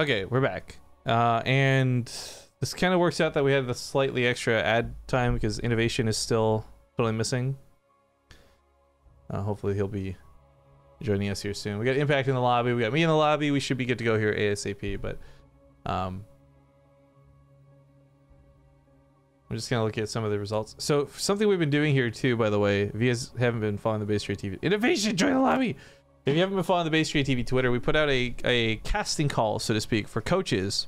Okay, we're back. And this kind of works out that we had the slightly extra ad time because INnoVation is still totally missing. Hopefully he'll be joining us here soon. We got Impact in the lobby. We got me in the lobby. We should be good to go here ASAP, but I'm just gonna look at some of the results. So something we've been doing here too, by the way, if you guys haven't been following the BaseTradeTV, INnoVation, join the lobby. If you haven't been following the BaseTradeTV Twitter, we put out a casting call, so to speak, for coaches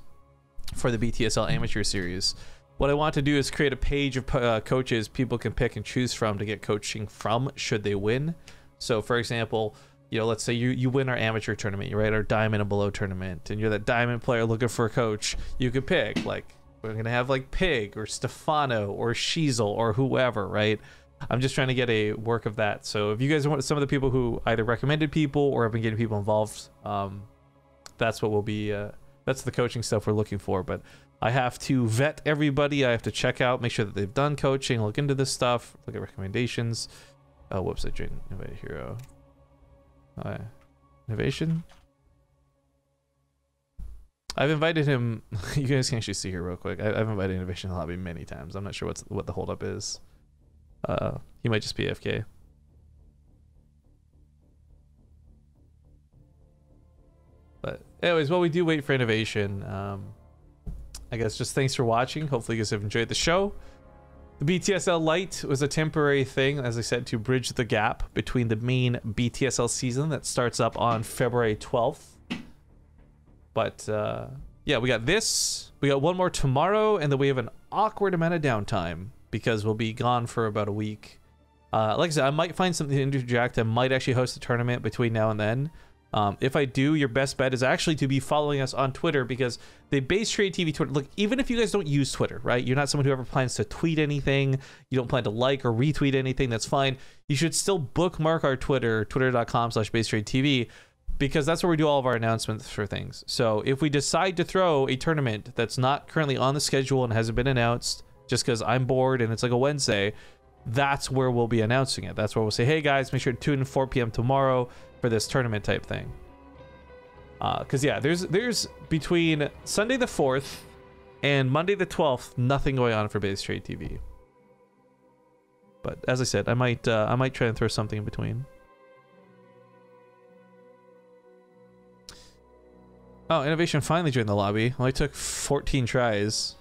for the BTSL Amateur Series. What I want to do is create a page of coaches people can pick and choose from to get coaching from should they win. So for example, you know, let's say you win our amateur tournament, you right, our diamond and below tournament, and you're that diamond player looking for a coach. You could pick, like, we're gonna have like Pig or Stefano or Sheezel or whoever, right? I'm just trying to get a work of that. So if you guys want some of the people who either recommended people or have been getting people involved, that's what will be, that's the coaching stuff we're looking for. But I have to vet everybody. I have to check out, make sure that they've done coaching, look into this stuff, look at recommendations. Oh, whoops, I joined Invite Hero. INnoVation. I've invited him. You guys can actually see here real quick. I've invited INnoVation in the lobby many times. I'm not sure what the holdup is. He might just be AFK. But anyways, while we do wait for INnoVation, I guess just thanks for watching. Hopefully you guys have enjoyed the show. The BTSL Lite was a temporary thing, as I said, to bridge the gap between the main BTSL season that starts up on February 12th. But yeah, we got this. We got one more tomorrow, and then we have an awkward amount of downtime because we'll be gone for about a week. Like I said, I might find something to interject. I might actually host a tournament between now and then. If I do, your best bet is actually to be following us on Twitter, because the BaseTradeTV Twitter, look, even if you guys don't use Twitter, right? You're not someone who ever plans to tweet anything. You don't plan to like or retweet anything. That's fine. You should still bookmark our Twitter, twitter.com/BaseTradeTV, because that's where we do all of our announcements for things. So if we decide to throw a tournament that's not currently on the schedule and hasn't been announced, just because I'm bored and it's like a Wednesday, that's where we'll be announcing it. That's where we'll say, hey guys, make sure to tune in 4 p.m. tomorrow for this tournament type thing. Because yeah, there's between Sunday the 4th and Monday the 12th, nothing going on for BaseTradeTV. But as I said, I might try and throw something in between. Oh, INnoVation finally joined the lobby. Only took 14 tries.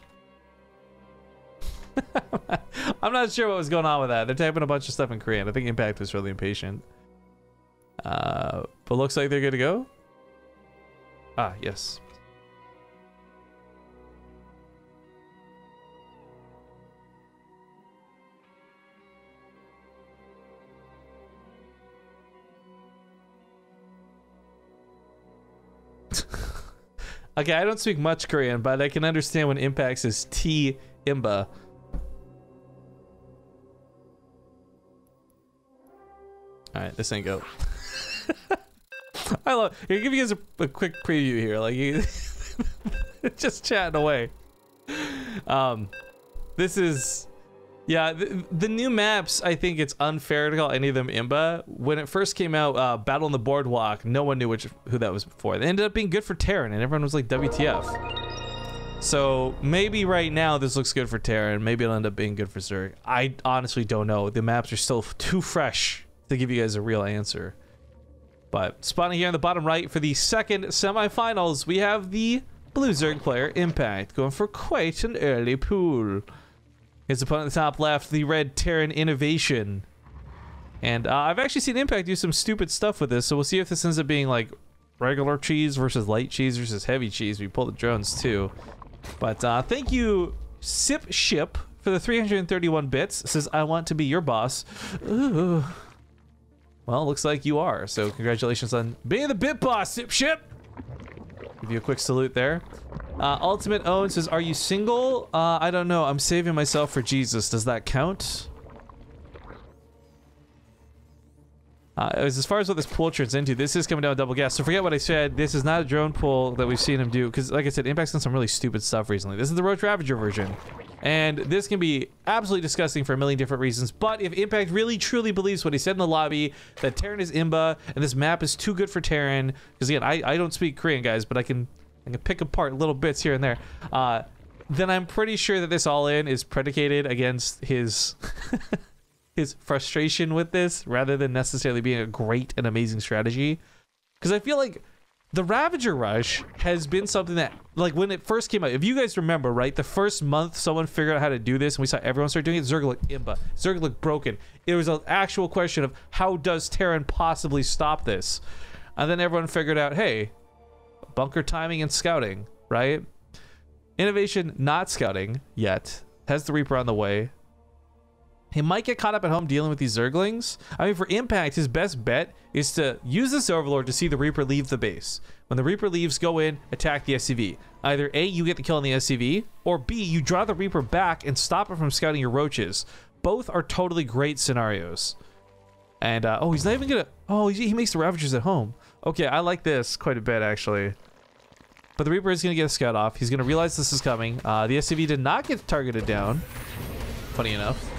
I'm not sure what was going on with that. They're typing a bunch of stuff in Korean. I think Impact was really impatient. But looks like they're good to go. Ah, yes. Okay, I don't speak much Korean, but I can understand when Impacts is T Imba. Alright, this ain't go. I love. Here, give you guys a quick preview here. Like, you just chatting away. This is, yeah, the new maps. I think it's unfair to call any of them Imba. When it first came out, Battle on the Boardwalk, no one knew who that was for. They ended up being good for Terran, and everyone was like, WTF. So maybe right now this looks good for Terran. Maybe it'll end up being good for Zerg. I honestly don't know. The maps are still too fresh to give you guys a real answer. But spawning here in the bottom right for the second semifinals, we have the blue Zerg player Impact going for quite an early pool. His opponent in the top left, the red Terran INnoVation. And I've actually seen Impact do some stupid stuff with this, so we'll see if this ends up being like regular cheese versus light cheese versus heavy cheese. We pull the drones too. But thank you, Sip Ship, for the 331 bits. It says, I want to be your boss. Ooh. Well, looks like you are. So congratulations on being the bit boss, Sip Ship. Give you a quick salute there. Ultimate Owen says, are you single? I don't know. I'm saving myself for Jesus. Does that count? As far as what this pool turns into, this is coming down with double gas. So forget what I said. This is not a drone pool that we've seen him do. Because like I said, Impact's done some really stupid stuff recently. This is the Roach Ravager version. And this can be absolutely disgusting for a million different reasons. But if Impact really truly believes what he said in the lobby, that Terran is Imba, and this map is too good for Terran, because again, I don't speak Korean, guys, but I can I can pick apart little bits here and there. Then I'm pretty sure that this all-in is predicated against his his frustration with this, rather than necessarily being a great and amazing strategy. Because I feel like the Ravager Rush has been something that, like, when it first came out, if you guys remember, right, the first month someone figured out how to do this and we saw everyone start doing it, Zerg looked imba. Zerg looked broken. It was an actual question of how does Terran possibly stop this? And then everyone figured out, hey, bunker timing and scouting, right? INnoVation not scouting yet. Has the Reaper on the way. He might get caught up at home dealing with these Zerglings. I mean, for Impact, his best bet is to use this Overlord to see the Reaper leave the base. When the Reaper leaves, go in, attack the SCV. Either A, you get the kill on the SCV, or B, you draw the Reaper back and stop it from scouting your roaches. Both are totally great scenarios. And, oh, he's not even gonna... Oh, he makes the Ravagers at home. Okay, I like this quite a bit, actually. But the Reaper is gonna get a scout off. He's gonna realize this is coming. The SCV did not get targeted down. Funny enough.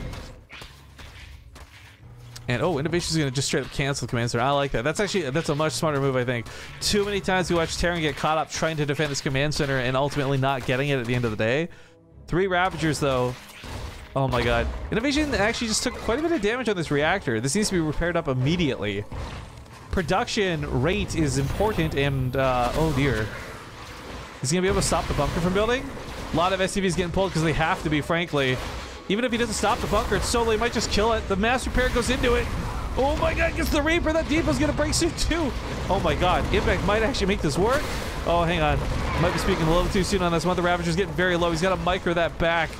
And oh, INnoVation is going to just straight up cancel the command center. I like that. That's a much smarter move, I think. Too many times we watch Terran get caught up trying to defend this command center and ultimately not getting it at the end of the day. 3 Ravagers, though. Oh my god. INnoVation actually just took quite a bit of damage on this reactor. This needs to be repaired up immediately. Production rate is important, and oh dear. Is he going to be able to stop the bunker from building? A lot of SCVs getting pulled because they have to be, frankly. Even if he doesn't stop the bunker, it's solo, he might just kill it. The mass repair goes into it. Oh my god, gets the Reaper. That Depo's gonna break soon too. Oh my god, Impact might actually make this work. Oh, hang on. Might be speaking a little too soon on this one. The Ravager's getting very low. He's got to micro that back.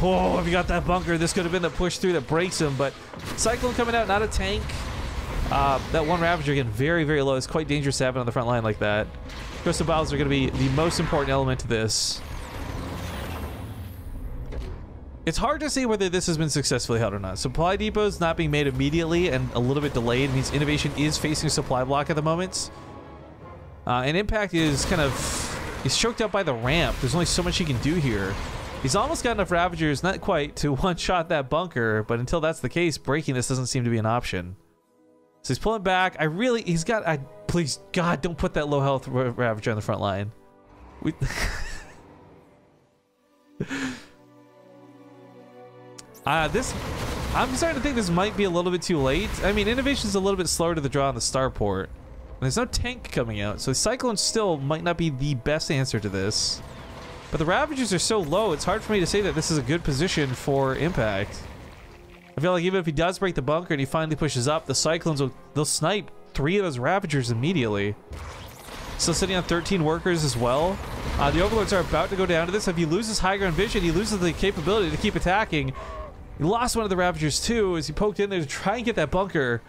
Oh, if he got that bunker, this could have been the push through that breaks him. But Cyclone coming out, not a tank. That one Ravager getting very, very low. It's quite dangerous to have it on the front line like that. Crystal Battles are going to be the most important element to this. It's hard to say whether this has been successfully held or not. Supply depots not being made immediately and a little bit delayed means INnoVation is facing a supply block at the moment. And Impact is kind of... He's choked out by the ramp. There's only so much he can do here. He's almost got enough Ravagers, not quite, to one-shot that bunker, but until that's the case, breaking this doesn't seem to be an option. So he's pulling back. He's got... Please, God, don't put that low-health Ravager on the front line. I'm starting to think this might be a little bit too late. I mean, INnoVation's a little bit slower to the draw on the starport. And there's no tank coming out, so Cyclone still might not be the best answer to this. But the Ravagers are so low, it's hard for me to say that this is a good position for Impact. I feel like even if he does break the bunker and he finally pushes up, the Cyclones they'll snipe 3 of those Ravagers immediately. Still sitting on 13 workers as well. The Overlords are about to go down to this. If he loses high ground vision, he loses the capability to keep attacking. He lost one of the Ravagers too as he poked in there to try and get that bunker.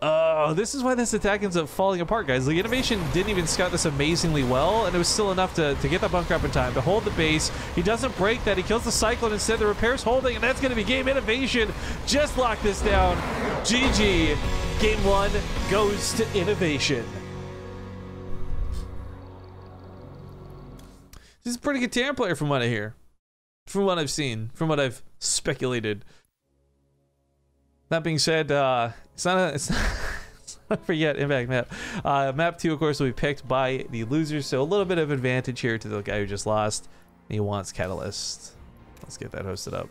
Oh, this is why this attack ends up falling apart, guys. Like, INnoVation didn't even scout this amazingly well, and it was still enough to get that bunker up in time, to hold the base. He doesn't break that. He kills the Cyclone instead. The repair's holding, and that's going to be game. INnoVation just locked this down. GG. Game 1 goes to INnoVation. This is a pretty good Terran player from what I hear. From what I've seen, from what I've speculated. That being said, it's not for yet Impact map. Map 2, of course, will be picked by the losers, so a little bit of advantage here to the guy who just lost. He wants Catalyst. Let's get that hosted up.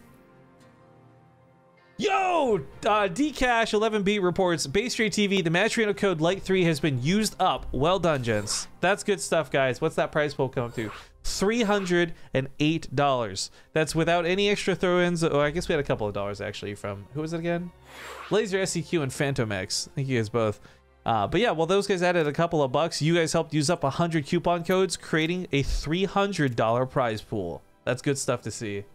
Yo! Dcash11B reports, BaseTradeTV, the match arena code Lite 3 has been used up. Well done, gents. That's good stuff, guys. What's that price pool come up to? $308. That's without any extra throw-ins. Oh, I guess we had a couple of dollars actually from, who was it again? Laser SCQ and Phantom X. Thank you guys both. But yeah, well, those guys added a couple of bucks. You guys helped use up 100 coupon codes, creating a $300 prize pool. That's good stuff to see.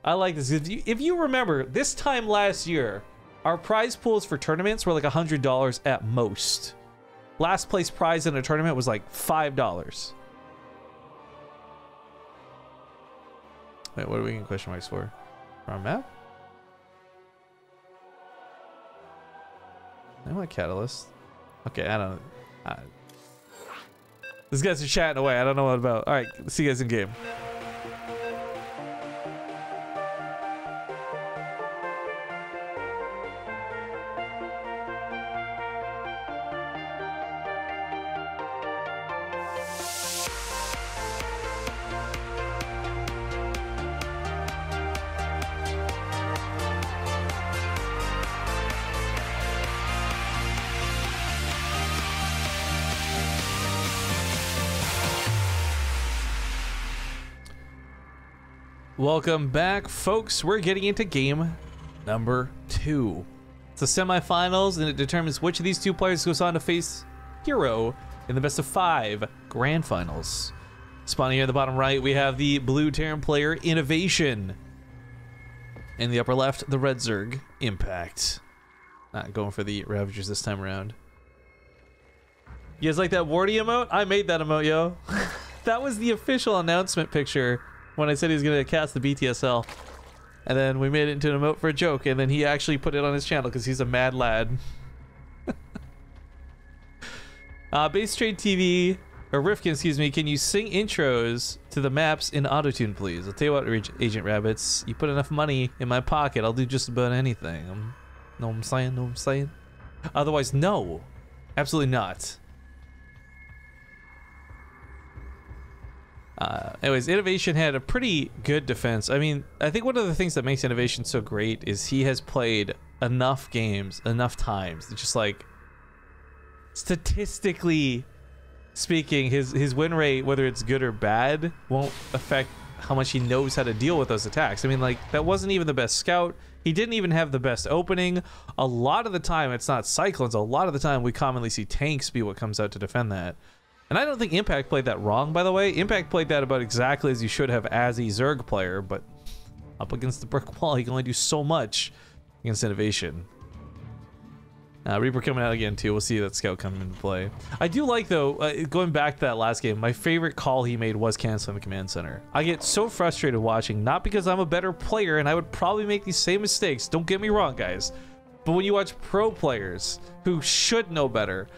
I like this. If you remember, this time last year, our prize pools for tournaments were like $100 at most. Last place prize in a tournament was like $5. Wait, what are we getting question marks for? For our map? I want Catalyst. Okay, I don't know. These guys are chatting away. I don't know what about. Alright, see you guys in game. Welcome back, folks. We're getting into game number 2. It's the semifinals, and it determines which of these two players goes on to face Hero in the best of 5 grand finals. Spawning here in the bottom right, we have the blue Terran player, INnoVation. In the upper left, the red Zerg, Impact. Not going for the Ravagers this time around. You guys like that warty emote? I made that emote, yo. That was the official announcement picture when I said he was going to cast the BTSL. And then we made it into an emote for a joke, and then he actually put it on his channel because he's a mad lad. BaseTradeTV, or Rifkin, excuse me, can you sing intros to the maps in autotune, please? I'll tell you what, Agent Rabbits, you put enough money in my pocket, I'll do just about anything. Know what I'm saying? Know what I'm saying? Otherwise, no. Absolutely not. Anyways, INnoVation had a pretty good defense. I mean, I think one of the things that makes INnoVation so great is he has played enough games, enough times. It's just like, statistically speaking, his win rate, whether it's good or bad, won't affect how much he knows how to deal with those attacks. I mean, like, that wasn't even the best scout. He didn't even have the best opening. A lot of the time, it's not Cyclones. A lot of the time, we commonly see tanks be what comes out to defend that. And I don't think Impact played that wrong, by the way. Impact played that about exactly as you should have as a Zerg player, but up against the brick wall, he can only do so much against INnoVation. Reaper coming out again, too. We'll see that scout come into play. I do like, though, going back to that last game, my favorite call he made was canceling the command center. I get so frustrated watching, not because I'm a better player, and I would probably make these same mistakes. Don't get me wrong, guys. But when you watch pro players who should know better,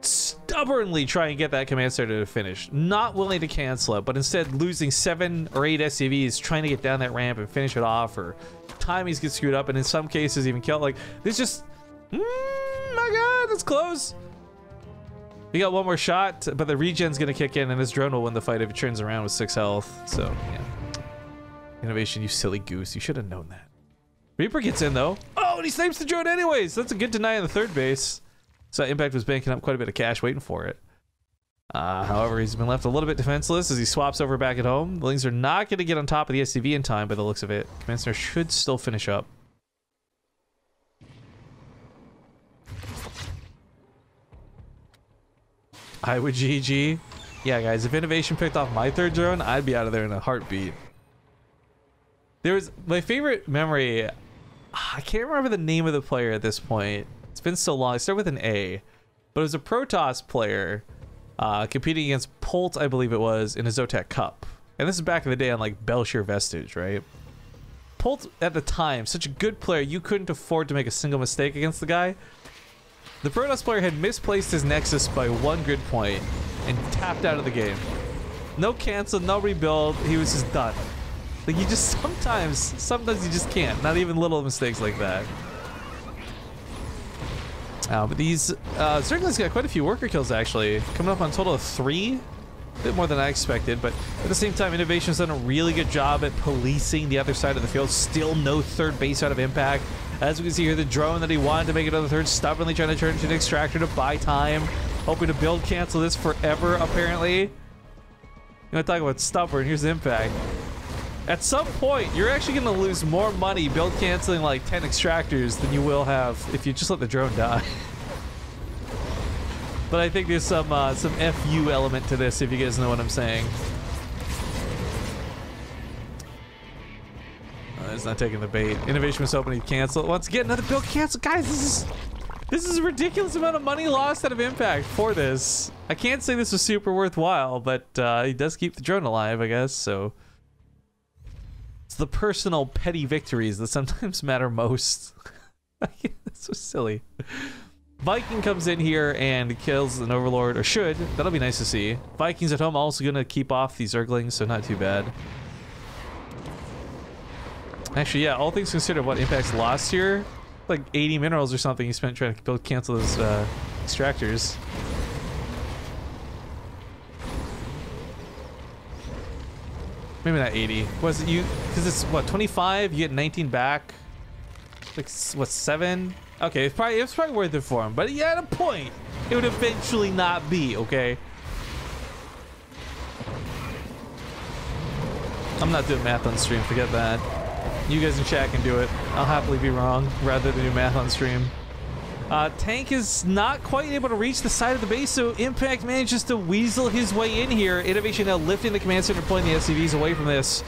stubbornly try and get that command center to finish, not willing to cancel it, but instead losing 7 or 8 SCVs trying to get down that ramp and finish it off, or timings get screwed up, and in some cases even kill. Like, there's just... my god, that's close. We got one more shot, but the regen's gonna kick in, and this drone will win the fight if it turns around with 6 health. So, yeah. INnoVation, you silly goose. You should have known that. Reaper gets in, though. Oh, and he snipes the drone anyways. That's a good deny on the third base. So Impact was banking up quite a bit of cash waiting for it. However, he's been left a little bit defenseless as he swaps over back at home. The Lings are not going to get on top of the SCV in time by the looks of it. Command Center should still finish up. I would GG. Yeah, guys, if INnoVation picked off my third drone, I'd be out of there in a heartbeat. There was my favorite memory. I can't remember the name of the player at this point. It's been so long. I started with an A, but it was a Protoss player competing against Polt, I believe it was, in a Zotac Cup. And this is back in the day on like Belshire Vestige, right? Polt at the time, such a good player, you couldn't afford to make a single mistake against the guy. The Protoss player had misplaced his Nexus by 1 grid point and tapped out of the game. No cancel, no rebuild. He was just done. Like, you just sometimes you just can't. Not even little mistakes like that. But these Zerglings got quite a few worker kills, actually. Coming up on a total of 3. A bit more than I expected, but at the same time, INnoVation's done a really good job at policing the other side of the field. Still no third base out of Impact. As we can see here, the drone that he wanted to make another third, stubbornly trying to turn into an extractor to buy time. Hoping to build cancel this forever, apparently. You want to talk about stubborn, here's Impact. At some point, you're actually going to lose more money build canceling like 10 extractors than you will have if you just let the drone die. But I think there's some FU element to this, if you guys know what I'm saying. It's not taking the bait. INnoVation was hoping he'd cancel. Once again, another build cancel. Guys, this is a ridiculous amount of money lost out of Impact for this. I can't say this was super worthwhile, but he does keep the drone alive, I guess, so... It's the personal petty victories that sometimes matter most. This was silly. Viking comes in here and kills an Overlord, or should. That'll be nice to see. Vikings at home also going to keep off these Zerglings, so not too bad. Actually, yeah, all things considered, what Impact's lost here? Like 80 minerals or something he spent trying to cancel those extractors. Maybe not 80. Was it you? Because it's what, 25? You get 19 back. Like what, 7? Okay, it's probably worth it for him. But yeah, at a point, it would eventually not be. Okay. I'm not doing math on stream, forget that. You guys in chat can do it. I'll happily be wrong rather than do math on stream. Tank is not quite able to reach the side of the base, so Impact manages to weasel his way in here. INnoVation now lifting the command center, pulling the SCVs away from this.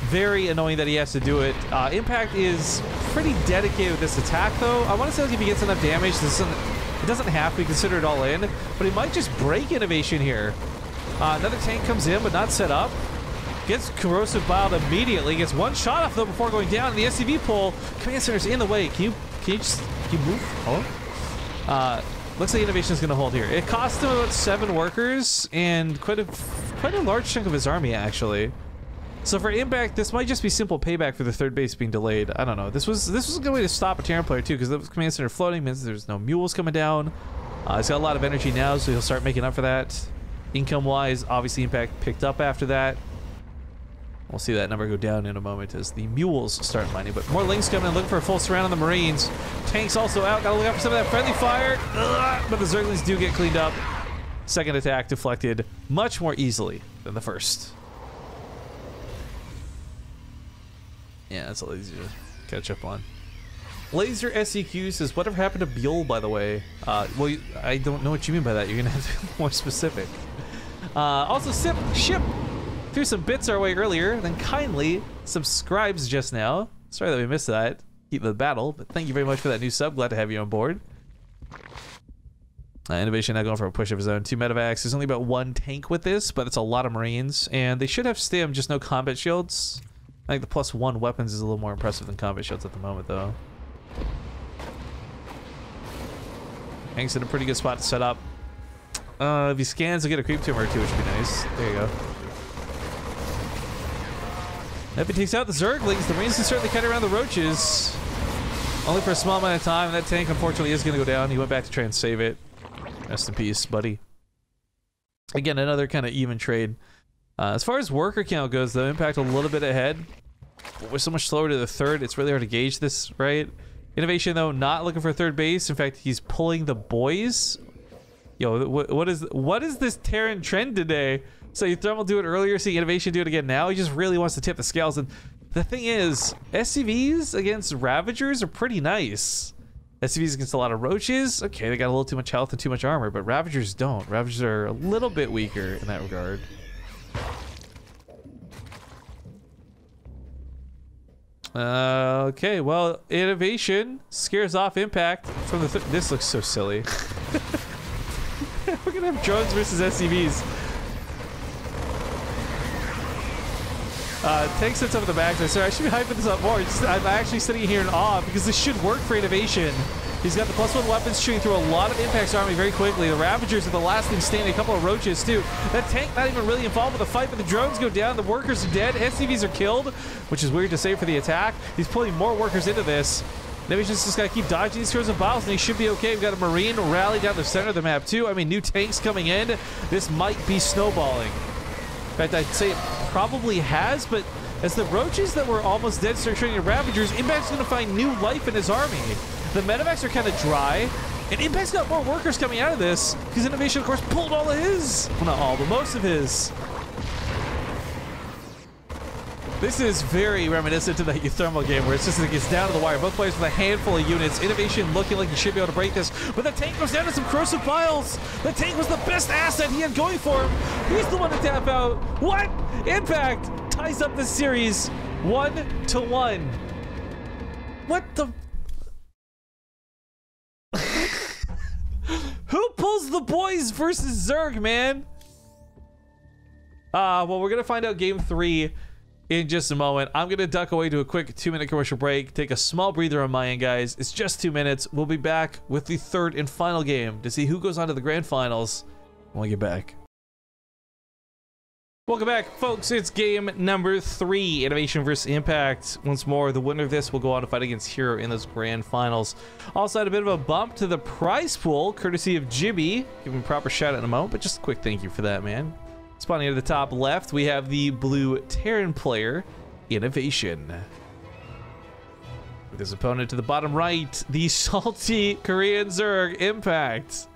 Very annoying that he has to do it. Impact is pretty dedicated with this attack, though. I want to say like if he gets enough damage, it doesn't have to be considered all in, but he might just break INnoVation here. Another tank comes in, but not set up. Gets corrosive biled immediately. Gets one shot off though before going down. And the SCV pull. Command center's in the way. Can you move? Hello? Looks like INnoVation is going to hold here. It cost him about 7 workers and quite a large chunk of his army actually. So for Impact, this might just be simple payback for the third base being delayed. I don't know. This was a good way to stop a Terran player too, because the command center floating means there's no mules coming down. He's got a lot of energy now, so he'll start making up for that. Income-wise, obviously Impact picked up after that. We'll see that number go down in a moment as the mules start mining. But more links coming in, looking for a full surround on the Marines. Tanks also out. Gotta look out for some of that friendly fire. But the Zerglings do get cleaned up. Second attack deflected much more easily than the first. Yeah, that's a little easier to catch up on. Laser SEQ says, whatever happened to Buell, by the way? Well, I don't know what you mean by that. You're gonna have to be more specific. Also, Ship threw some bits our way earlier, then kindly subscribes just now. Sorry that we missed that. Keep the battle, but thank you very much for that new sub. Glad to have you on board. INnoVation now going for a push of his own. 2 medevacs. There's only about 1 tank with this, but it's a lot of Marines, and they should have stim, just no combat shields. I think the +1 weapons is a little more impressive than combat shields at the moment, though. Hank's in a pretty good spot to set up. If he scans, he'll get a creep tumor or 2, which would be nice. There you go. If he takes out the Zerglings, the Marines can certainly cut around the Roaches. Only for a small amount of time. That tank, unfortunately, is going to go down. He went back to try and save it. Rest in peace, buddy. Again, another kind of even trade. As far as worker count goes, though, Impact a little bit ahead. But we're so much slower to the third, it's really hard to gauge this, right? INnoVation, though, not looking for third base. In fact, he's pulling the boys. Yo, what is this Terran trend today? So you Thermal do it earlier, see INnoVation do it again now. He just really wants to tip the scales. And the thing is, SCVs against Ravagers are pretty nice. SCVs against a lot of Roaches, okay, they got a little too much health and too much armor, but Ravagers don't. Ravagers are a little bit weaker in that regard. Okay, well, INnoVation scares off Impact from the... This looks so silly. We're gonna have drones versus SCVs. Tank sets up in the back. Sorry, I should be hyping this up more. I'm actually sitting here in awe because this should work for INnoVation. He's got the +1 weapons shooting through a lot of Impact's army very quickly. The Ravagers are the last thing standing. A couple of Roaches, too. That tank not even really involved with the fight, but the drones go down. The workers are dead. SCVs are killed, which is weird to say for the attack. He's pulling more workers into this. INnoVation's just got to keep dodging these corrosive biles, and he should be okay. We've got a Marine rally down the center of the map, too. I mean, new tanks coming in. This might be snowballing. In fact, I'd say it probably has, but as the Roaches that were almost dead start turning to Ravagers, Impact's going to find new life in his army. The medevacs are kind of dry, and Impact's got more workers coming out of this, because INnoVation, of course, pulled all of his. Well, not all, but most of his. This is very reminiscent of that Euthermal game, where it's just like it's down to the wire. Both players with a handful of units. INnoVation looking like he should be able to break this, but the tank goes down to some corrosive piles. The tank was the best asset he had going for him. He's the one to tap out. What? Impact ties up this series 1-1. What the... Who pulls the boys versus Zerg, man? Well, we're gonna find out game 3 in just a moment. I'm gonna duck away to a quick 2-minute commercial break, take a small breather on my end, guys. It's just 2 minutes. We'll be back with the third and final game to see who goes on to the grand finals when we get back. Welcome back, folks. It's game number 3, INnoVation versus Impact. Once more, the winner of this will go on to fight against Hero in those grand finals. Also had a bit of a bump to the prize pool, courtesy of Jibby. Give him a proper shout out in a moment, but just a quick thank you for that, man. Spawning at the top left, we have the blue Terran player, INnoVation. With his opponent to the bottom right, the salty Korean Zerg, Impact,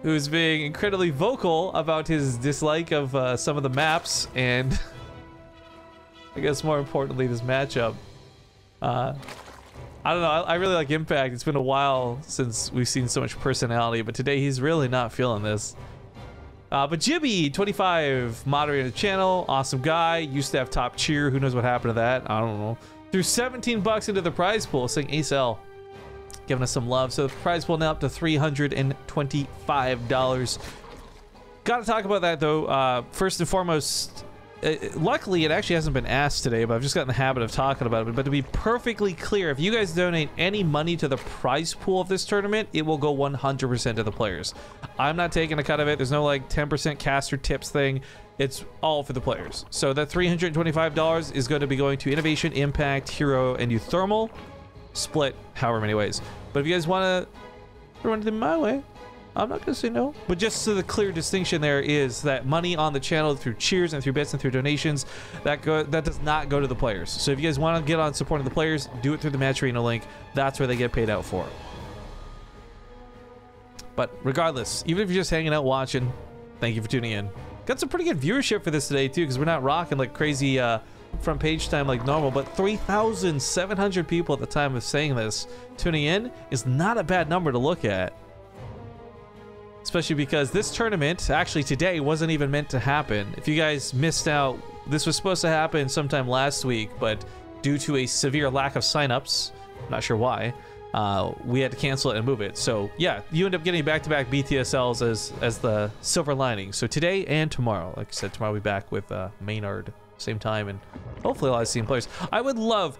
who's being incredibly vocal about his dislike of some of the maps and I guess more importantly, this matchup. I don't know. I really like Impact. It's been a while since we've seen so much personality, but today he's really not feeling this. But Jibby, 25, moderator of the channel, awesome guy. Used to have top cheer. Who knows what happened to that? I don't know. Threw 17 bucks into the prize pool, saying Ace L. Giving us some love. So the prize pool now up to $325. Gotta talk about that though. First and foremost, luckily it actually hasn't been asked today, but I've just gotten the habit of talking about it. But to be perfectly clear, if you guys donate any money to the prize pool of this tournament, it will go 100% to the players. I'm not taking a cut of it. There's no like 10% caster tips thing. It's all for the players. So that $325 is going to be going to INnoVation, Impact, Hero, and Thermal. Split however many ways. But if you guys want to run it my way, I'm not gonna say no. But just so the clear distinction there is that money on the channel through cheers and through bits and through donations, that does not go to the players. So if you guys want to get on supporting the players, do it through the Match Arena link. That's where they get paid out for. But regardless, even if you're just hanging out watching, thank you for tuning in. Got some pretty good viewership for this today too, because we're not rocking like crazy front page time like normal, but 3,700 people at the time of saying this tuning in is not a bad number to look at. Especially because this tournament, actually today, wasn't even meant to happen. If you guys missed out, this was supposed to happen sometime last week, but due to a severe lack of signups, I'm not sure why, we had to cancel it and move it. So yeah, you end up getting back-to-back BTSLs as the silver lining. So today and tomorrow, like I said, tomorrow we'll be back with Maynard, same time, and hopefully a lot of same players. I would love,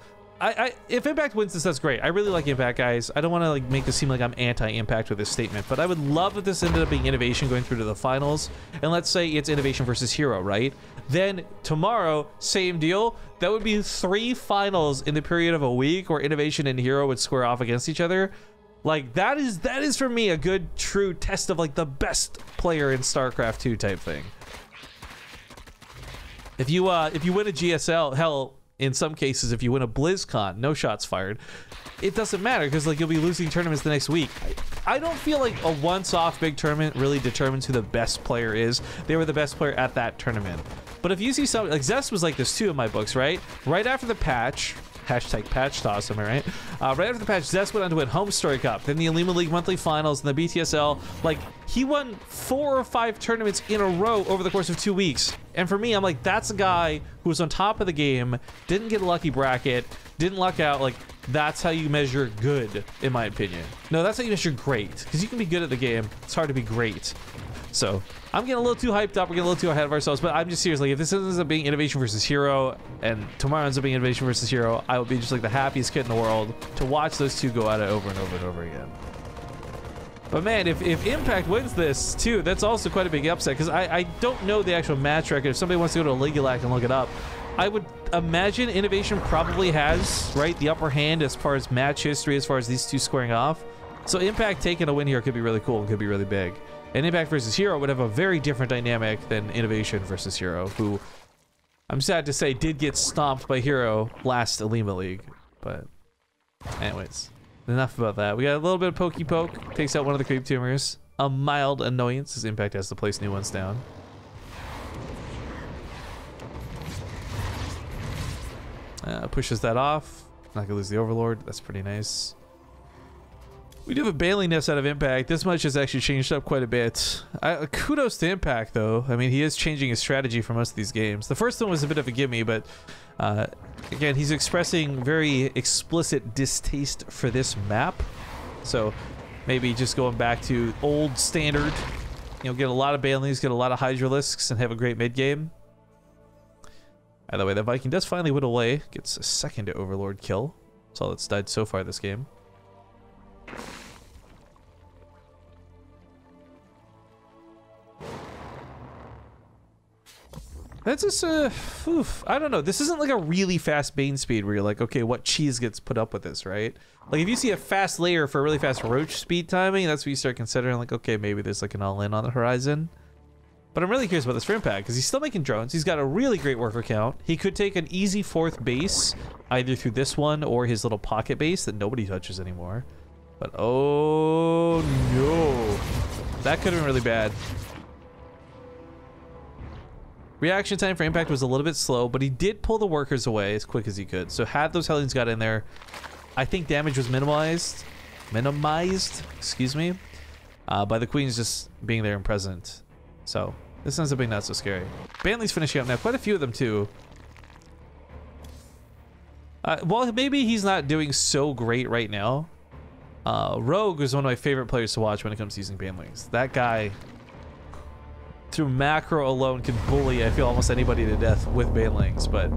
if Impact wins this, that's great. I really like Impact, guys. I don't want to like make this seem like I'm anti-Impact with this statement, but I would love if this ended up being INnoVation going through to the finals. And let's say it's INnoVation versus Hero, right? Then tomorrow, same deal. That would be 3 finals in the period of a week where INnoVation and Hero would square off against each other. Like that is for me a good true test of like the best player in StarCraft 2 type thing. If you win a GSL, hell, in some cases, if you win a BlizzCon, no shots fired, it doesn't matter because like you'll be losing tournaments the next week. I don't feel like a once-off big tournament really determines who the best player is. They were the best player at that tournament. But if you see something like Zest was like this too in my books, right? Right after the patch, hashtag patch toss, am I right? Right after the patch, Zest went on to win Home Story Cup, then the Alima League Monthly Finals, and the BTSL. Like, he won 4 or 5 tournaments in a row over the course of 2 weeks. And for me, I'm like, that's a guy who was on top of the game, didn't get a lucky bracket, didn't luck out. Like, that's how you measure good, in my opinion. No, that's how you measure great, because you can be good at the game. It's hard to be great. So I'm getting a little too hyped up. We're getting a little too ahead of ourselves, but I'm just serious. Like, if this ends up being INnoVation versus Hero, and tomorrow ends up being INnoVation versus Hero, I will be just like the happiest kid in the world to watch those two go at it over and over and over again. But man, if Impact wins this too, that's also quite a big upset, because I don't know the actual match record. If somebody wants to go to Ligulac and look it up, I would imagine INnoVation probably has, right, the upper hand as far as match history, as far as these two squaring off. So Impact taking a win here could be really cool, could be really big. And Impact versus Hero would have a very different dynamic than INnoVation versus Hero, who I'm sad to say did get stomped by Hero last Alima League. But anyways, enough about that. We got a little bit of pokey poke, takes out one of the creep tumors. A mild annoyance as Impact has to place new ones down. Pushes that off. Not gonna lose the Overlord. That's pretty nice. We do have a Bailing Nest out of Impact. This much has actually changed up quite a bit. Kudos to Impact, though. I mean, he is changing his strategy for most of these games. The first one was a bit of a gimme, but again, he's expressing very explicit distaste for this map. So maybe just going back to old standard, you know, get a lot of Bailings, get a lot of Hydralisks, and have a great mid game. Either way, the Viking does finally whittle away, gets a second Overlord kill. That's all that's died so far this game. That's just I don't know. This isn't like a really fast Bane speed where you're like, okay, what cheese gets put up with this, right? Like if you see a fast layer for a really fast Roach speed timing, that's what you start considering, like, okay, maybe there's like an all-in on the horizon. But I'm really curious about this for Impact because he's still making drones. He's got a really great worker count. He could take an easy 4th base either through this one or his little pocket base that nobody touches anymore. But oh no, that could have been really bad. Reaction time for impact was a little bit slow, but he did pull the workers away as quick as he could. So had those Hellions got in there, I think damage was minimized, excuse me, by the Queens just being there and present. So this ends up being not so scary. Bantley's finishing up now, quite a few of them too. Well, maybe he's not doing so great right now. Rogue is one of my favorite players to watch when it comes to using Bantlings. That guy, through macro alone, can bully, I feel, almost anybody to death with Bantlings. But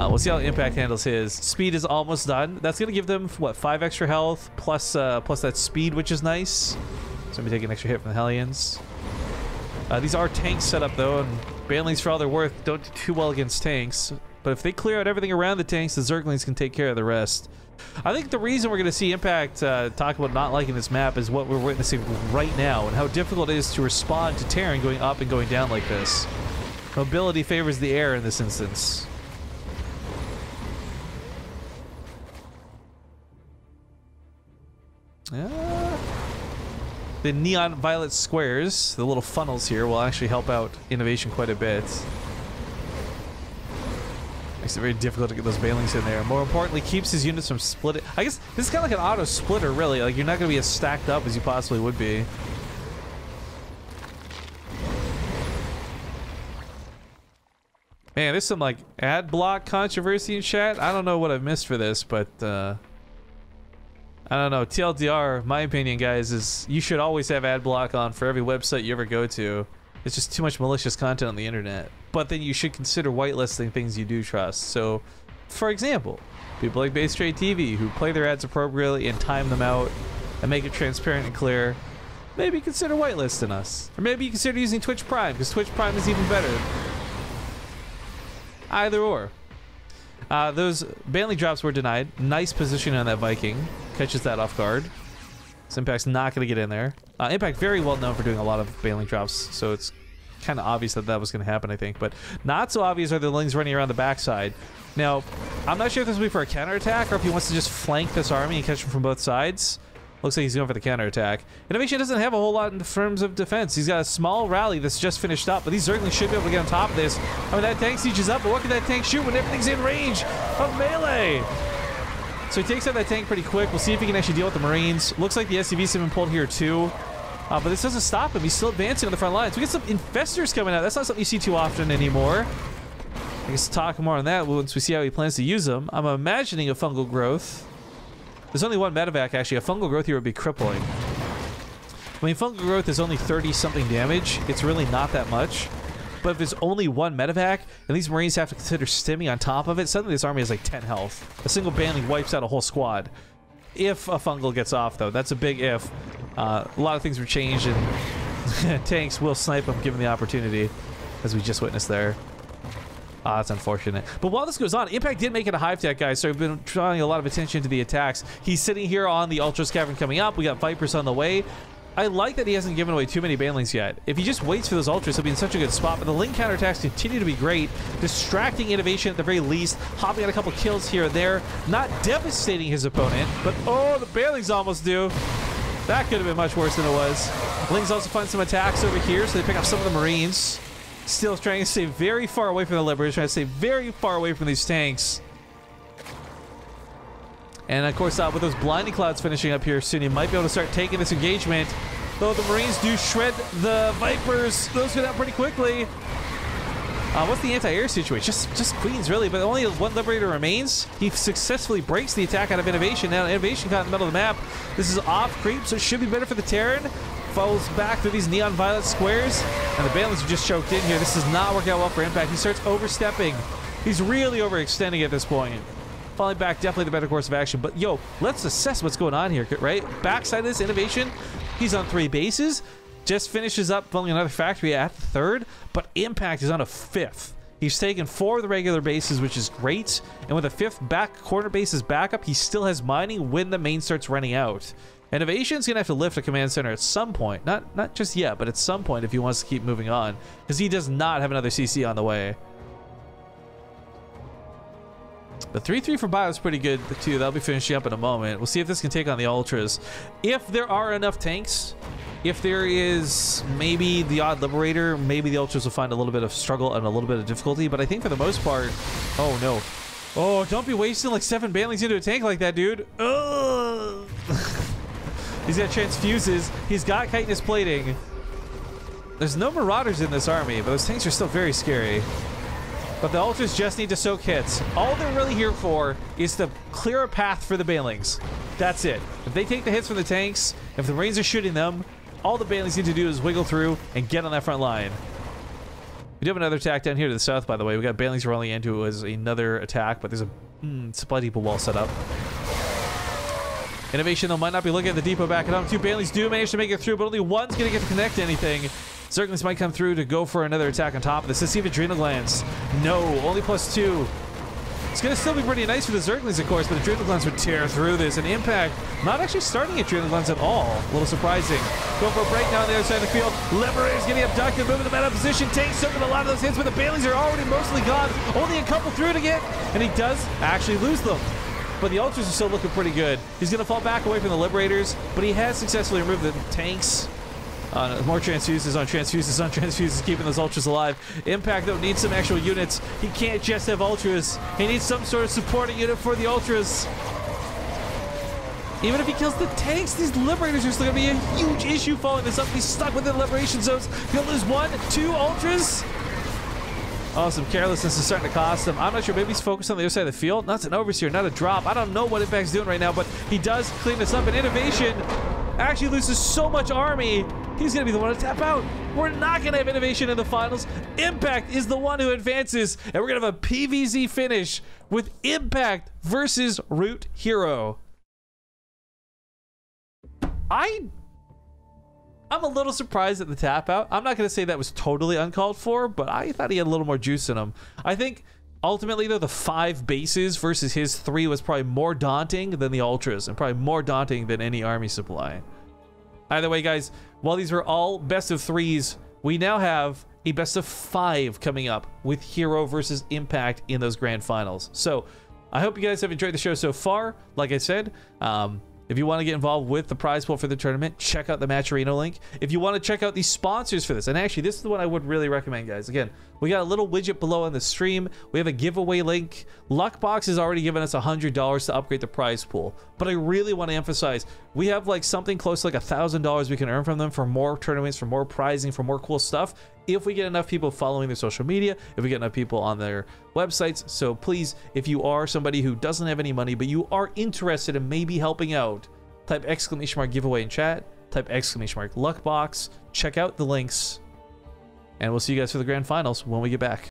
we'll see how Impact handles his. Speed is almost done. That's going to give them, what, 5 extra health, plus that speed, which is nice. So I'm taking an extra hit from the Hellions. These are tanks set up, though, and Bantlings, for all they're worth, don't do too well against tanks. But if they clear out everything around the tanks, the Zerglings can take care of the rest. I think the reason we're going to see Impact talk about not liking this map is what we're witnessing right now and how difficult it is to respond to Terran going up and going down like this. Mobility favors the air in this instance. The neon violet squares, the little funnels here, will actually help out INnoVation quite a bit. Makes it very difficult to get those Bantlings in there. More importantly, keeps his units from splitting. I guess this is kind of like an auto splitter, really. Like, you're not going to be as stacked up as you possibly would be. Man, there's some like ad block controversy in chat. I don't know what I've missed for this, but I don't know. TLDR, my opinion, guys, is you should always have ad block on for every website you ever go to. It's just too much malicious content on the internet. But then you should consider whitelisting things you do trust. So, for example, people like BaseTradeTV who play their ads appropriately and time them out and make it transparent and clear, maybe consider whitelisting us. Or maybe you consider using Twitch Prime, because Twitch Prime is even better. Either or. Those Bantley drops were denied. Nice positioning on that Viking. Catches that off guard. So Impact's not going to get in there. Impact very well known for doing a lot of Bantley drops, so it's kind of obvious that that was going to happen, I think. But not so obvious are the Lings running around the backside. Now, I'm not sure if this will be for a counterattack or if he wants to just flank this army and catch him from both sides. Looks like he's going for the counterattack. INnoVation doesn't have a whole lot in terms of defense. He's got a small rally that's just finished up, but these Zerglings should be able to get on top of this. I mean, that tank sieges up, but what can that tank shoot when everything's in range of melee? So he takes out that tank pretty quick. We'll see if he can actually deal with the Marines. Looks like the SCVs have been pulled here too. But this doesn't stop him. He's still advancing on the front lines. We get some Infestors coming out. That's not something you see too often anymore. I guess talk more on that once we see how he plans to use them. I'm imagining a fungal growth. There's only one medevac, actually. A fungal growth here would be crippling. I mean, fungal growth is only 30-something damage. It's really not that much. But if there's only one medevac, and these Marines have to consider stimming on top of it, suddenly this army has like 10 health. A single Bantling wipes out a whole squad. If a fungal gets off, though. That's a big if. A lot of things were changed, and tanks will snipe them given the opportunity, as we just witnessed there. Ah, that's unfortunate. But while this goes on, Impact did make it a hive tech, guys, so we've been drawing a lot of attention to the attacks. He's sitting here on the Ultras Cavern coming up. We got Vipers on the way. I like that he hasn't given away too many Bantlings yet. If he just waits for those Ultras, he'll be in such a good spot. But the Link counterattacks continue to be great, distracting INnoVation at the very least, hopping out a couple kills here and there, not devastating his opponent, but oh, the Bantlings almost do. That could have been much worse than it was. Lings also find some attacks over here, so they pick up some of the Marines. Still trying to stay very far away from the Liberators, trying to stay very far away from these tanks. And of course, with those blinding clouds finishing up here soon, he might be able to start taking this engagement. Though the Marines do shred the Vipers. Those go down pretty quickly. What's the anti-air situation? Just Queens, really, but only one Liberator remains. He successfully breaks the attack out of INnoVation. Now INnoVation caught in the middle of the map. This is off creep, so it should be better for the Terran. Falls back through these neon violet squares, and the Bantlings are just choked in here. This does not work out well for Impact. He starts overstepping. He's really overextending at this point. Falling back, definitely the better course of action. But yo, let's assess what's going on here, right? Backside of this INnoVation, he's on 3 bases. Just finishes up building another factory at the 3rd, but Impact is on a 5th. He's taken 4 of the regular bases, which is great. And with a 5th back corner base's backup, he still has mining when the main starts running out. INnoVation's gonna have to lift a command center at some point. Not just yet, but at some point if he wants to keep moving on. Because he does not have another CC on the way. The 3-3 for Bio is pretty good too. That'll be finishing up in a moment. We'll see if this can take on the Ultras. If there are enough tanks, If there is maybe the odd Liberator, maybe the Ultras will find a little bit of struggle and a little bit of difficulty, but I think for the most part... Oh, no. Oh, don't be wasting like 7 Banelings into a tank like that, dude. Ugh. He's got transfuses. He's got chitinous plating. There's no Marauders in this army, but those tanks are still very scary. But the Ultras just need to soak hits. All they're really here for is to clear a path for the Banelings. That's it. If they take the hits from the tanks, if the Marines are shooting them, all the Banelings need to do is wiggle through and get on that front line. We do have another attack down here to the south, by the way. We got Banelings rolling into as another attack, but there's a supply depot wall set up. INnoVation, though, might not be looking at the depot back at home. 2 Banelings do manage to make it through, but only one's going to get to connect to anything. Zerglings might come through to go for another attack on top of this. Let's see if Adrenal Glands. No, only +2. It's going to still be pretty nice for the Zerglings, of course, but Adrenal Glands would tear through this. And Impact not actually starting Adrenal Glands at all. A little surprising. Going for a breakdown on the other side of the field. Liberator's getting abducted, moving them out of position. Tanks soaking a lot of those hits, but the Banelings are already mostly gone. Only a couple through to get, and he does actually lose them. But the Ultras are still looking pretty good. He's going to fall back away from the Liberators, but he has successfully removed the tanks. More transfuses on transfuses on transfuses, keeping those Ultras alive. Impact, though, needs some actual units. He can't just have Ultras. He needs some sort of supporting unit for the Ultras. Even if he kills the tanks, these Liberators are still going to be a huge issue following this up. He's stuck within Liberation zones. He'll lose 1, 2 Ultras. Oh, some carelessness is starting to cost him. I'm not sure. Maybe he's focused on the other side of the field. That's an Overseer, not a drop. I don't know what Impact's doing right now, but he does clean this up. And INnoVation actually loses so much army. He's going to be the one to tap out. We're not going to have INnoVation in the finals. Impact is the one who advances. And we're going to have a PvZ finish with Impact versus Root Hero. I'm a little surprised at the tap out. I'm not going to say that was totally uncalled for, but I thought he had a little more juice in him. I think ultimately, though, the 5 bases versus his 3 was probably more daunting than the Ultras, and probably more daunting than any army supply. Either way, guys, while these were all best of 3s, we now have a best of 5 coming up with Hero versus Impact in those grand finals. So I hope you guys have enjoyed the show so far. Like I said, if you want to get involved with the prize pool for the tournament, check out the Matcherino link. If you want to check out the sponsors for this, and actually this is the one I would really recommend, guys. Again, we got a little widget below on the stream. We have a giveaway link. Luckbox has already given us $100 to upgrade the prize pool, but I really want to emphasize we have like something close to like $1,000 we can earn from them for more tournaments, for more prizing, for more cool stuff, if we get enough people following their social media, if we get enough people on their websites. So please, if you are somebody who doesn't have any money but you are interested in maybe helping out, type !giveaway in chat, type !luckbox, check out the links, and we'll see you guys for the grand finals when we get back.